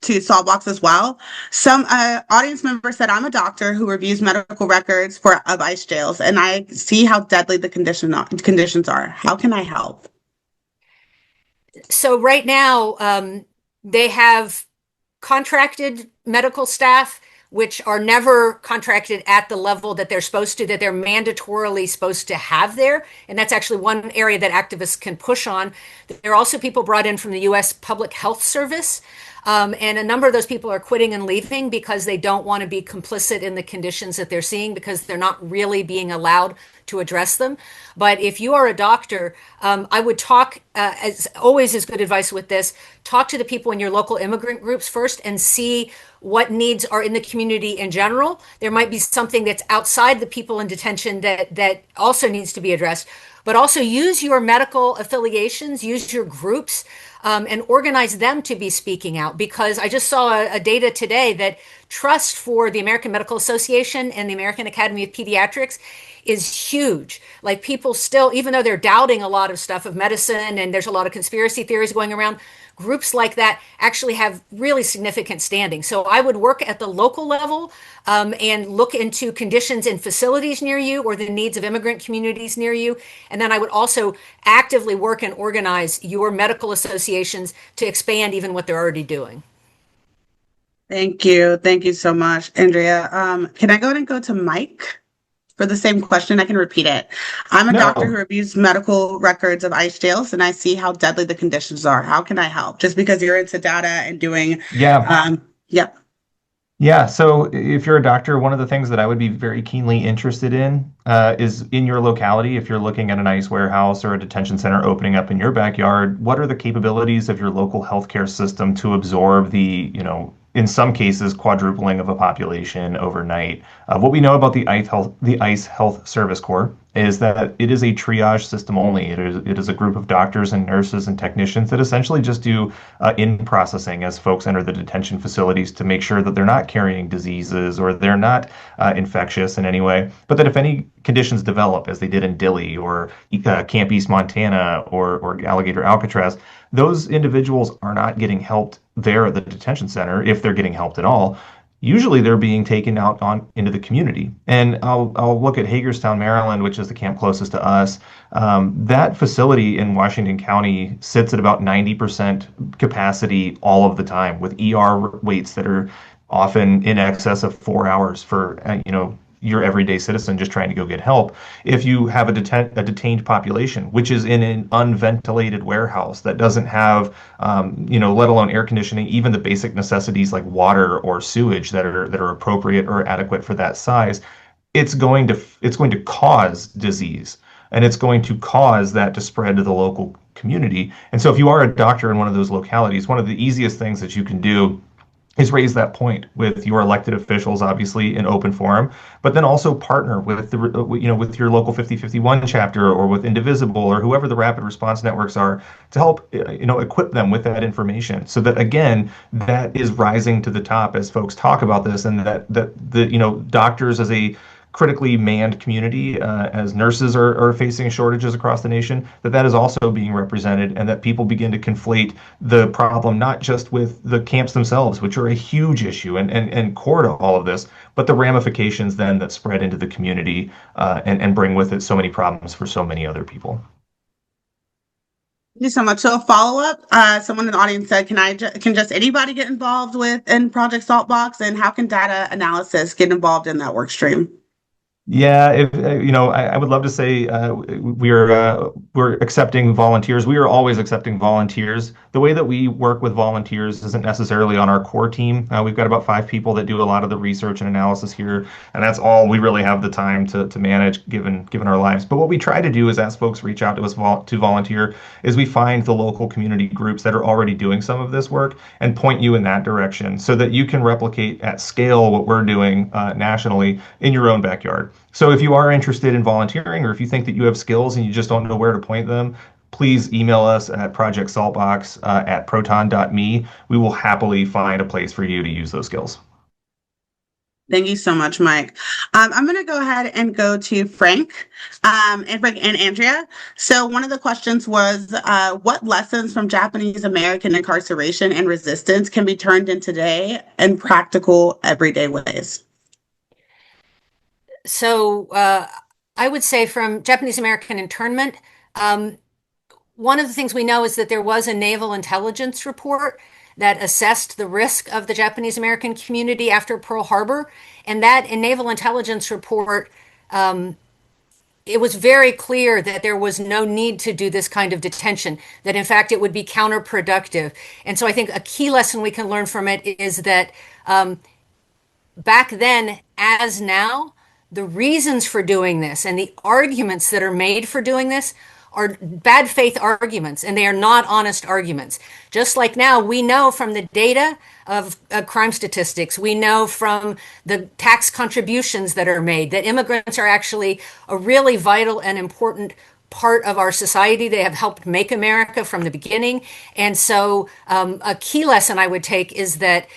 to Saltbox as well. Some audience member said, I'm a doctor who reviews medical records of ICE jails, and I see how deadly the conditions are. How can I help? So right now, they have contracted medical staff, which are never contracted at the level that they're supposed to, that they're mandatorily supposed to have there. And that's actually one area that activists can push on. There are also people brought in from the US Public Health Service. And a number of those people are quitting and leaving because they don't want to be complicit in the conditions that they're seeing because they're not really being allowed to address them. But if you are a doctor, I would talk, as always is good advice with this, talk to the people in your local immigrant groups first and see what needs are in the community in general. There might be something that's outside the people in detention that also needs to be addressed. But also use your medical affiliations, use your groups, and organize them to be speaking out. Because I just saw a data today that trust for the American Medical Association and the American Academy of Pediatrics is huge. Like people still, even though they're doubting a lot of stuff of medicine and there's a lot of conspiracy theories going around, groups like that actually have really significant standing. So I would work at the local level and look into conditions in facilities near you or the needs of immigrant communities near you. And then I would also actively work and organize your medical associations to expand even what they're already doing. Thank you. Thank you so much, Andrea. Can I go ahead and go to Mike for the same question? I can repeat it. I'm a doctor who reviews medical records of ICE jails, and I see how deadly the conditions are. How can I help? Just because you're into data and doing, Yeah, so if you're a doctor, one of the things that I would be very keenly interested in is in your locality, if you're looking at an ICE warehouse or a detention center opening up in your backyard, what are the capabilities of your local healthcare system to absorb the, in some cases, quadrupling of a population overnight? What we know about the ICE Health Service Corps is that it is a triage system only. It is a group of doctors and nurses and technicians that essentially just do in-processing as folks enter the detention facilities to make sure that they're not carrying diseases or they're not infectious in any way, but that if any conditions develop, as they did in Dilley or Camp East Montana or Alligator Alcatraz, those individuals are not getting helped there at the detention center, if they're getting helped at all. Usually they're being taken out into the community. And I'll look at Hagerstown, Maryland, which is the camp closest to us. That facility in Washington County sits at about 90% capacity all of the time, with ER waits that are often in excess of 4 hours for, your everyday citizen just trying to go get help. If you have a detained population, which is in an unventilated warehouse that doesn't have, let alone air conditioning, even the basic necessities like water or sewage that are appropriate or adequate for that size, it's going to cause disease, and it's going to cause that to spread to the local community. And so if you are a doctor in one of those localities, one of the easiest things that you can do is raise that point with your elected officials, obviously in open forum, but then also partner with with your local 5051 chapter or with Indivisible or whoever the rapid response networks are to help equip them with that information, so that again that is rising to the top as folks talk about this, and that the doctors as a critically manned community, as nurses are facing shortages across the nation, that is also being represented, and that people begin to conflate the problem not just with the camps themselves, which are a huge issue and core to all of this, but the ramifications then that spread into the community and bring with it so many problems for so many other people. Thank you so much. So a follow-up, someone in the audience said, can just anybody get involved in Project Saltbox, and how can data analysis get involved in that work stream? Yeah, if I would love to say we're accepting volunteers. We are always accepting volunteers. The way that we work with volunteers isn't necessarily on our core team. We've got about 5 people that do a lot of the research and analysis here, and that's all we really have the time to manage given our lives. But what we try to do is, as folks reach out to us to volunteer, is we find the local community groups that are already doing some of this work and point you in that direction, so that you can replicate at scale what we're doing nationally in your own backyard. So if you are interested in volunteering, or if you think that you have skills and you just don't know where to point them, please email us at projectsaltbox@proton.me. We will happily find a place for you to use those skills. Thank you so much, Mike. I'm going to go ahead and go to Frank and Andrea. So one of the questions was, what lessons from Japanese American incarceration and resistance can be turned in today in practical, everyday ways? So I would say from Japanese American internment, one of the things we know is that there was a naval intelligence report that assessed the risk of the Japanese American community after Pearl Harbor. And that in naval intelligence report, it was very clear that there was no need to do this kind of detention, that in fact it would be counterproductive. And so I think a key lesson we can learn from it is that back then, as now, the reasons for doing this and the arguments that are made for doing this are bad faith arguments, and they are not honest arguments. Just like now, we know from the data of crime statistics, we know from the tax contributions that are made that immigrants are actually a really vital and important part of our society. They have helped make America from the beginning. And so a key lesson I would take is that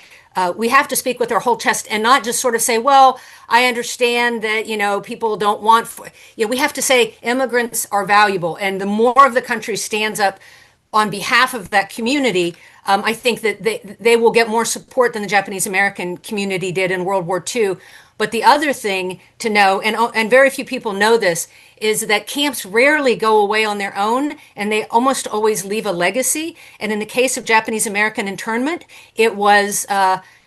we have to speak with our whole chest and not just sort of say, well, I understand that, people don't want, we have to say immigrants are valuable. And the more of the country stands up on behalf of that community, I think that they will get more support than the Japanese American community did in World War II. But the other thing to know, and very few people know this, is that camps rarely go away on their own, and they almost always leave a legacy. And in the case of Japanese American internment, it was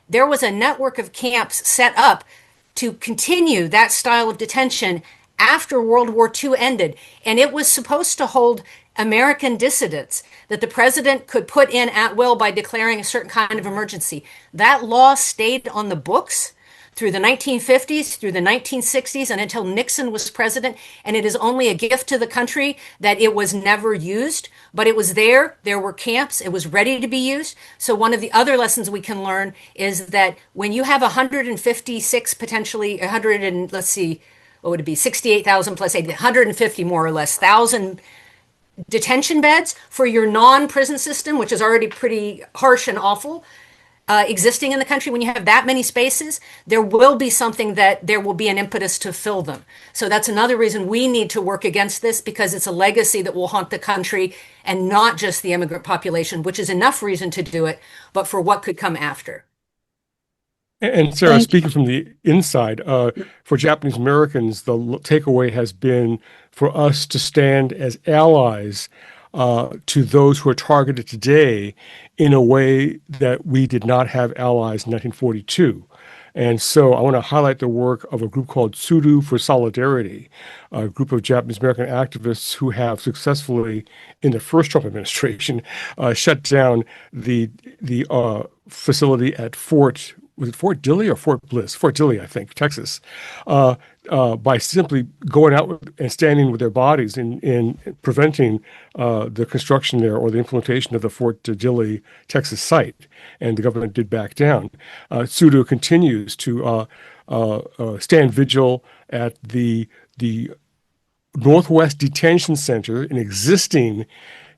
there was a network of camps set up to continue that style of detention after World War II ended. And it was supposed to hold American dissidents that the president could put in at will by declaring a certain kind of emergency. That law stayed on the books through the 1950s, through the 1960s, and until Nixon was president. And it is only a gift to the country that it was never used, but it was there. There were camps. It was ready to be used. So one of the other lessons we can learn is that when you have 156, potentially 100 and let's see, what would it be? 68,000 plus 8, 150 more or less, 1,000 detention beds for your non-prison system, which is already pretty harsh and awful, existing in the country. When you have that many spaces, there will be something that there will be an impetus to fill them. So that's another reason we need to work against this, because it's a legacy that will haunt the country and not just the immigrant population, which is enough reason to do it, but for what could come after. And Sarah, speaking from the inside, for Japanese Americans, the takeaway has been for us to stand as allies to those who are targeted today in a way that we did not have allies in 1942. And so I want to highlight the work of a group called Tsuru for Solidarity, a group of Japanese American activists who have successfully, in the first Trump administration, shut down the facility at was it Fort Dilley or Fort Bliss? Fort Dilley, I think, Texas, by simply going out and standing with their bodies in preventing the construction there or the implementation of the Fort Dilley, Texas site. And the government did back down. Tsuru continues to stand vigil at the Northwest Detention Center, an existing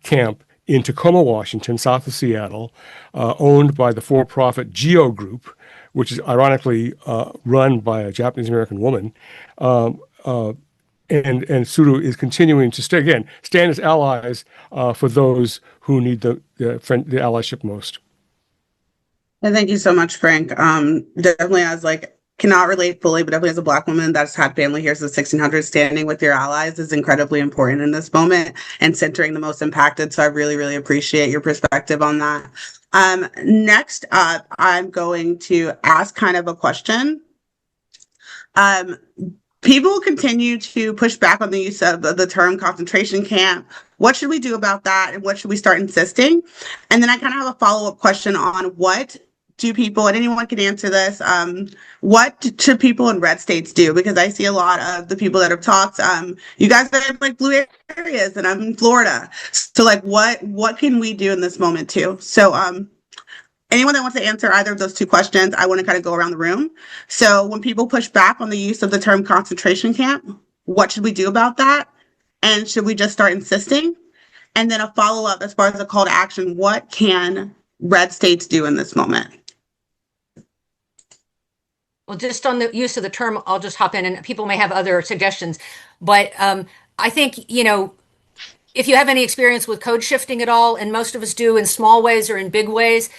camp in Tacoma, Washington, south of Seattle, owned by the for-profit Geo Group, which is ironically run by a Japanese American woman. And Tsuru is continuing to stand as allies for those who need the allyship most. And thank you so much, Frank. Definitely, as cannot relate fully, but definitely as a Black woman that's had family here since the 1600s, standing with your allies is incredibly important in this moment and centering the most impacted. So I really, really appreciate your perspective on that. Next up, I'm going to ask kind of a question. People continue to push back on the use of the term concentration camp. What should we do about that? And what should we start insisting? And then I kind of have a follow-up question on what do people, and anyone can answer this, what should people in red states do? Because I see a lot of the people that have talked, you guys are in blue areas and I'm in Florida. So what can we do in this moment too? So anyone that wants to answer either of those two questions, I want to kind of go around the room. So when people push back on the use of the term concentration camp, what should we do about that? And should we just start insisting? And then a follow-up as far as a call to action, what can red states do in this moment? Well, just on the use of the term, I'll just hop in and people may have other suggestions. But I think, if you have any experience with code shifting at all, and most of us do in small ways or in big ways,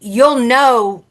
you'll know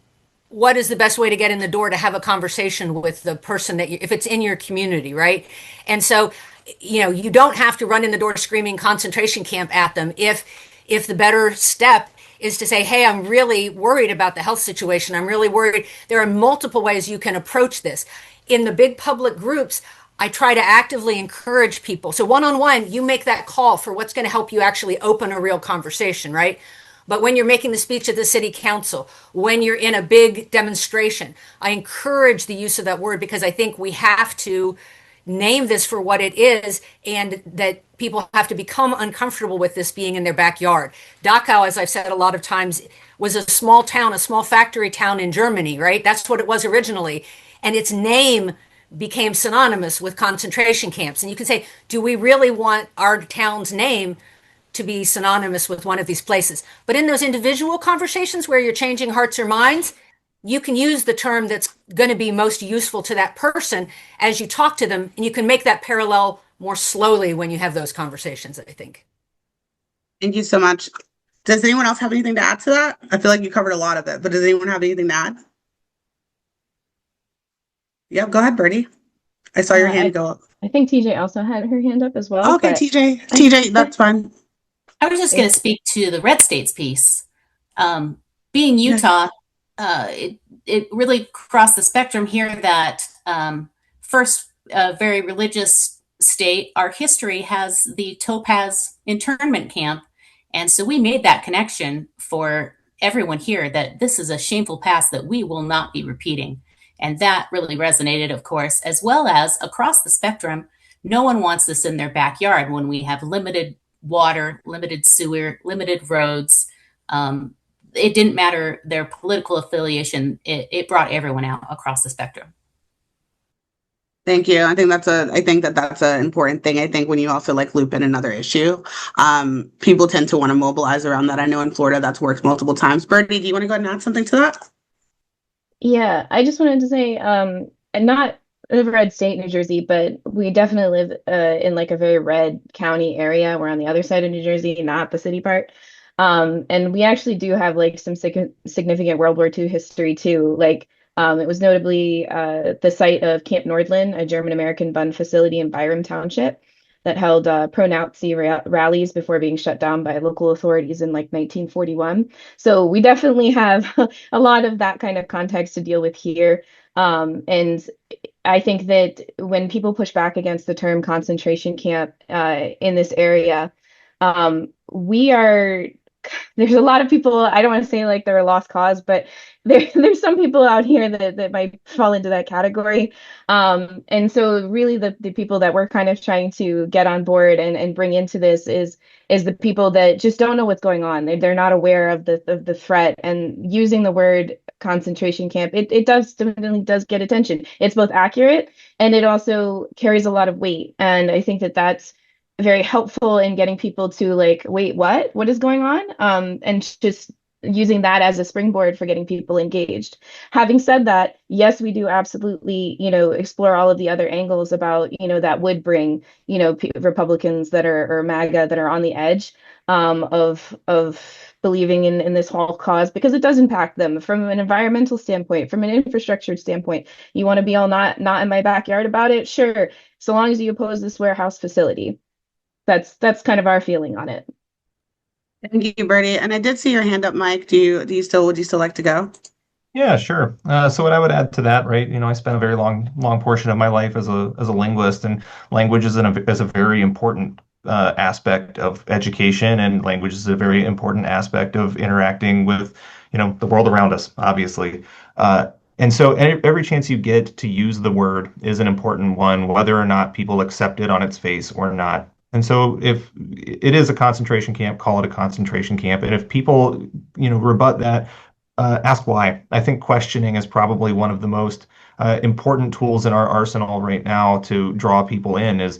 what is the best way to get in the door to have a conversation with the person if it's in your community, right? And so, you don't have to run in the door screaming concentration camp at them if the better step is to say, hey, I'm really worried about the health situation. I'm really worried. There are multiple ways you can approach this. In the big public groups, I try to actively encourage people. So one-on-one, you make that call for what's going to help you actually open a real conversation, right? But when you're making the speech at the city council, when you're in a big demonstration, I encourage the use of that word because I think we have to name this for what it is and that people have to become uncomfortable with this being in their backyard. Dachau, as I've said a lot of times, was a small town, a small factory town in Germany, right? That's what it was originally. And its name became synonymous with concentration camps. And you can say, do we really want our town's name to be synonymous with one of these places? But in those individual conversations where you're changing hearts or minds, you can use the term that's going to be most useful to that person as you talk to them. And you can make that parallel more slowly when you have those conversations, I think. Thank you so much. Does anyone else have anything to add to that? I feel like you covered a lot of it, but does anyone have anything to add? Yeah, go ahead, Bertie. I saw your hand go up. I think TJ also had her hand up as well. Okay, TJ, that's fine. I was just going to speak to the red states piece. Being Utah, it really crossed the spectrum here that first, very religious state, our history has the Topaz internment camp. And so we made that connection for everyone here that this is a shameful past that we will not be repeating. And that really resonated, of course, as well as across the spectrum. No one wants this in their backyard when we have limited water, limited sewer, limited roads. It didn't matter their political affiliation. It brought everyone out across the spectrum. Thank you. I think that's an important thing. I think when you also loop in another issue, people tend to want to mobilize around that. I know in Florida that's worked multiple times. Bertie, do you want to go ahead and add something to that? Yeah, I just wanted to say, not a red state, New Jersey, but we definitely live in a very red county area. We're on the other side of New Jersey, not the city part. And we actually do have some significant World War II history too. It was notably the site of Camp Nordland, a German-American Bund facility in Byram Township that held pro-Nazi rallies before being shut down by local authorities in 1941. So we definitely have a lot of that kind of context to deal with here. And I think that when people push back against the term concentration camp in this area, there's a lot of people, I don't want to say they're a lost cause, but there's some people out here that might fall into that category. And so really the people that we're kind of trying to get on board and bring into this is the people that just don't know what's going on. They're not aware of the threat, and using the word concentration camp, it definitely does get attention. It's both accurate and it also carries a lot of weight. And I think that that's very helpful in getting people to wait, what is going on? And just using that as a springboard for getting people engaged. Having said that, yes, we do absolutely, explore all of the other angles about, that would bring, Republicans that are, or MAGA that are on the edge of believing in this whole cause, because it does impact them from an environmental standpoint, from an infrastructure standpoint. You want to be all not in my backyard about it? Sure. So long as you oppose this warehouse facility. That's kind of our feeling on it. Thank you, Bertie. And I did see your hand up, Mike. Would you still like to go? Yeah, sure. So what I would add to that, right? I spent a very long portion of my life as a linguist, and language is a very important aspect of education, and language is a very important aspect of interacting with, the world around us, obviously. And so every chance you get to use the word is an important one, whether or not people accept it on its face or not. And so if it is a concentration camp, call it a concentration camp. And if people, rebut that, ask why. I think questioning is probably one of the most important tools in our arsenal right now to draw people in. Is,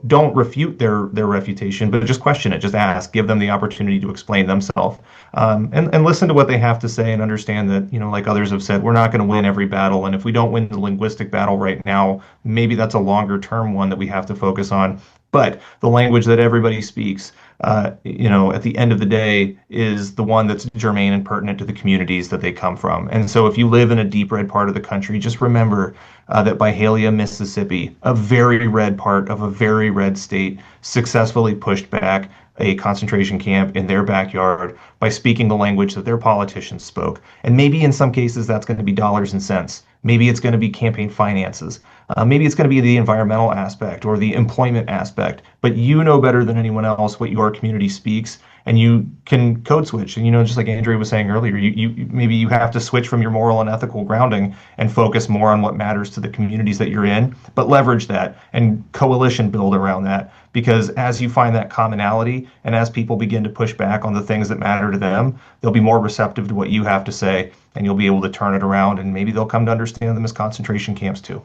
don't refute their refutation, but just question it. Just ask. Give them the opportunity to explain themselves, and listen to what they have to say, and understand that, like others have said, we're not going to win every battle. And if we don't win the linguistic battle right now, maybe that's a longer term one that we have to focus on. But the language that everybody speaks, at the end of the day, is the one that's germane and pertinent to the communities that they come from. And so if you live in a deep red part of the country, just remember that Byhalia, Mississippi, a very red part of a very red state, successfully pushed back a concentration camp in their backyard by speaking the language that their politicians spoke. And maybe in some cases that's going to be dollars and cents. Maybe it's going to be campaign finances. Maybe it's going to be the environmental aspect or the employment aspect. But you know better than anyone else what your community speaks, and you can code switch. And just like Andrea was saying earlier, you maybe you have to switch from your moral and ethical grounding and focus more on what matters to the communities that you're in, but leverage that and coalition build around that. Because as you find that commonality, and as people begin to push back on the things that matter to them, they'll be more receptive to what you have to say, and you'll be able to turn it around, and maybe they'll come to understand them as concentration camps too.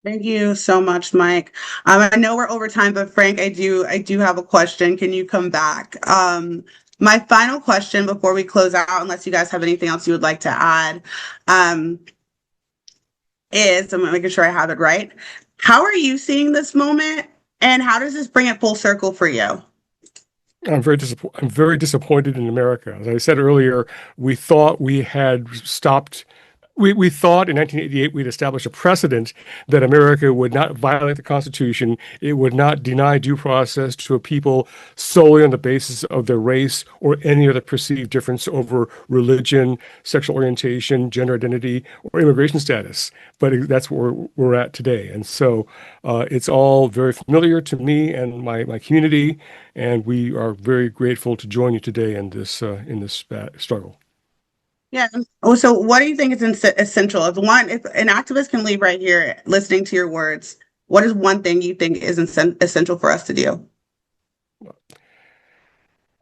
Thank you so much, Mike. I know we're over time, but Frank, I do have a question. Can you come back? My final question before we close out, unless you guys have anything else you would like to add, is, I'm making sure I have it right. How are you seeing this moment, and how does this bring it full circle for you? I'm very disappointed in America. As I said earlier, we thought we had stopped. We thought in 1988 we'd established a precedent that America would not violate the Constitution. It would not deny due process to a people solely on the basis of their race or any other perceived difference over religion, sexual orientation, gender identity, or immigration status. But that's where we're at today. And so it's all very familiar to me and my community, and we are very grateful to join you today in this struggle. Yeah. Oh, so what do you think is essential? If an activist can leave right here listening to your words, what is one thing you think is essential for us to do?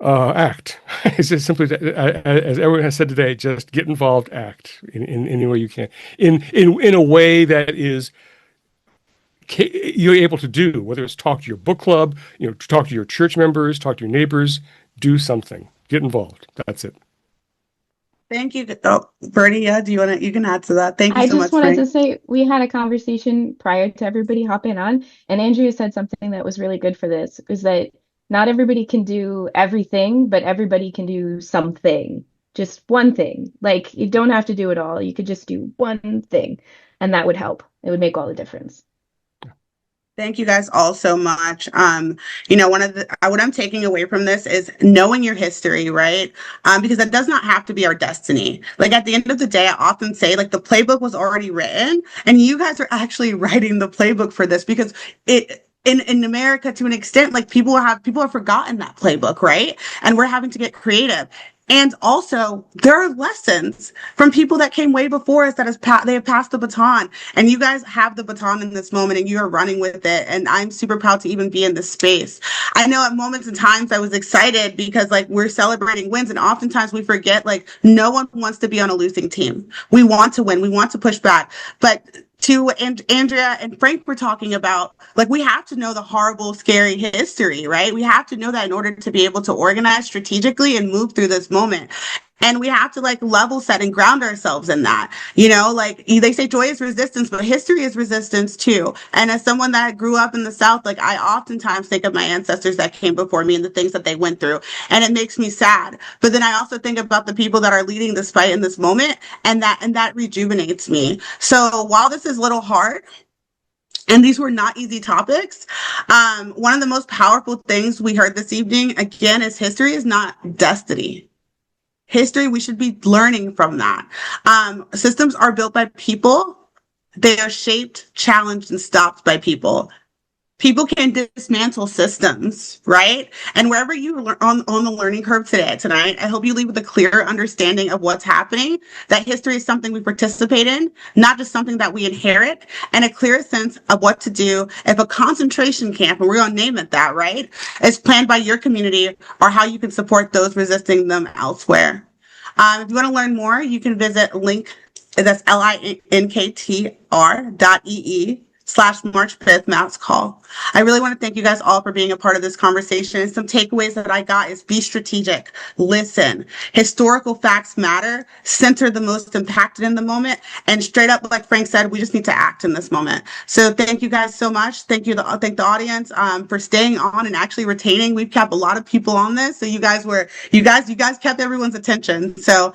Act. It's just simply, as everyone has said today, just get involved, act in any way you can, in a way that is you're able to do, whether it's talk to your book club, talk to your church members, talk to your neighbors, do something, get involved. That's it. Thank you. Oh, Bernie, you can add to that. Thank you so much. I just wanted to say, we had a conversation prior to everybody hopping on, and Andrea said something that was really good for this, is that not everybody can do everything, but everybody can do something, just one thing. Like, you don't have to do it all. You could just do one thing, and that would help. It would make all the difference. Thank you guys all so much. What I'm taking away from this is knowing your history, right? Because that does not have to be our destiny. Like, at the end of the day, I often say, like, the playbook was already written, and you guys are actually writing the playbook for this, because in America, to an extent, like, people have forgotten that playbook, right? And we're having to get creative. And also, there are lessons from people that came way before us that they have passed the baton. And you guys have the baton in this moment, and you are running with it. And I'm super proud to even be in this space. I know at moments and times I was excited because, like, we're celebrating wins. And oftentimes we forget, like, no one wants to be on a losing team. We want to win. We want to push back. But and Andrea and Frank were talking about, like, we have to know the horrible, scary history, right? We have to know that in order to be able to organize strategically and move through this moment. And we have to, like, level set and ground ourselves in that. Like, they say joy is resistance, but history is resistance too. And as someone that grew up in the South, like, I oftentimes think of my ancestors that came before me and the things that they went through, and it makes me sad. But then I also think about the people that are leading this fight in this moment, and that rejuvenates me. So while this is a little hard, and these were not easy topics, one of the most powerful things we heard this evening, again, is history is not destiny. History, we should be learning from that. Systems are built by people. They are shaped, challenged, and stopped by people. People can dismantle systems, right? And wherever you are on the learning curve tonight, I hope you leave with a clear understanding of what's happening, that history is something we participate in, not just something that we inherit, and a clear sense of what to do if a concentration camp, and we're going to name it that, right, is planned by your community, or how you can support those resisting them elsewhere. If you want to learn more, you can visit that's linktr.ee/March 5th Matt's Call. I really want to thank you guys all for being a part of this conversation. And some takeaways that I got is be strategic, listen, historical facts matter, center the most impacted in the moment, and straight up, like Frank said, we just need to act in this moment. So thank you guys so much. Thank the audience for staying on and actually retaining. We've kept a lot of people on this, so you guys kept everyone's attention. So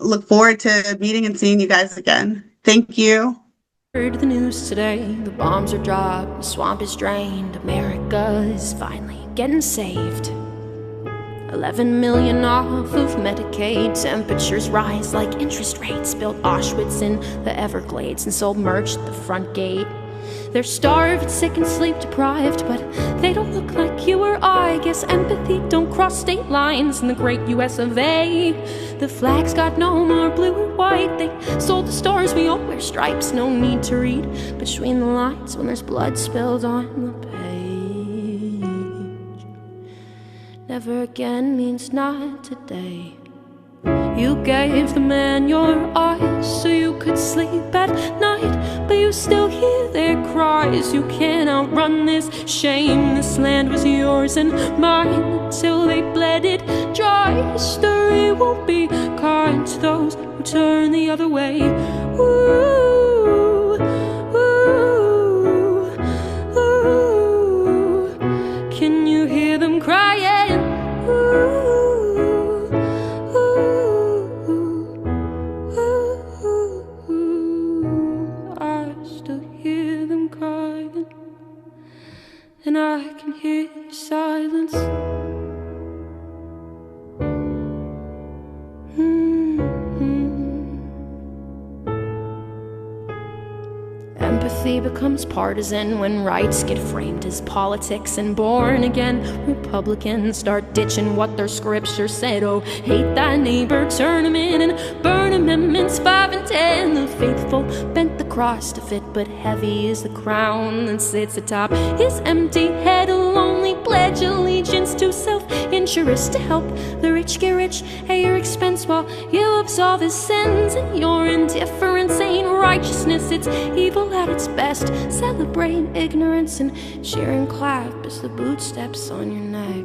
look forward to meeting and seeing you guys again. Thank you. Heard the news today, the bombs are dropped, the swamp is drained, America is finally getting saved. 11 million off of Medicaid, temperatures rise like interest rates, built Auschwitz in the Everglades and sold merch at the front gate. They're starved, sick, and sleep deprived, but they don't look like you or I. Guess empathy don't cross state lines in the great US of A. The flag's got no more blue or white. They sold the stars, we all wear stripes. No need to read between the lines when there's blood spilled on the page. Never again means not today. You gave the man your eyes so you could sleep at night, but you still hear their cries. You can't outrun this shame. This land was yours and mine until they bled it dry. History won't be kind to those who turn the other way. Ooh, ooh, ooh. Can you hear them crying? Ooh. And I can hear your silence. Empathy becomes partisan when rights get framed as politics, and born again Republicans start ditching what their scripture said. Oh, hate thy neighbor, turn him in, and burn amendments 5 and 10. The faithful bent the cross to fit, but heavy is the crown that sits atop his empty head. A lonely pledge allegiance to self-interest to help the rich get rich at your expense while you absolve his sins. And your indifference ain't righteousness, it's evil at its best. Celebrate ignorance and cheer and clap as the boot steps on your neck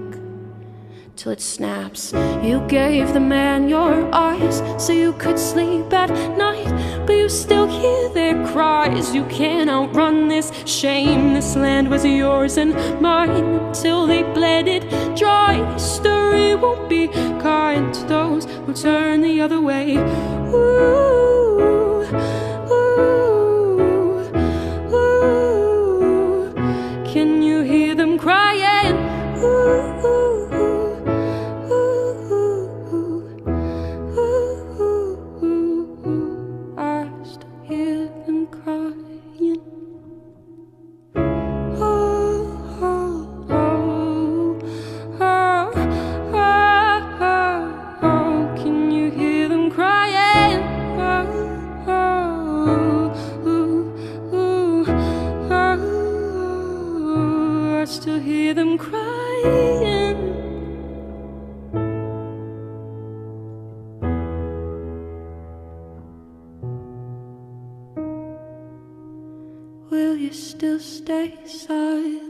till it snaps. You gave the man your eyes so you could sleep at night, but you still hear their cries. You can't outrun this shame. This land was yours and mine until they bled it dry. History won't be kind to those who turn the other way. Ooh, ooh, ooh. Can you hear them crying? Ooh, ooh. Still hear them crying. Will you still stay silent?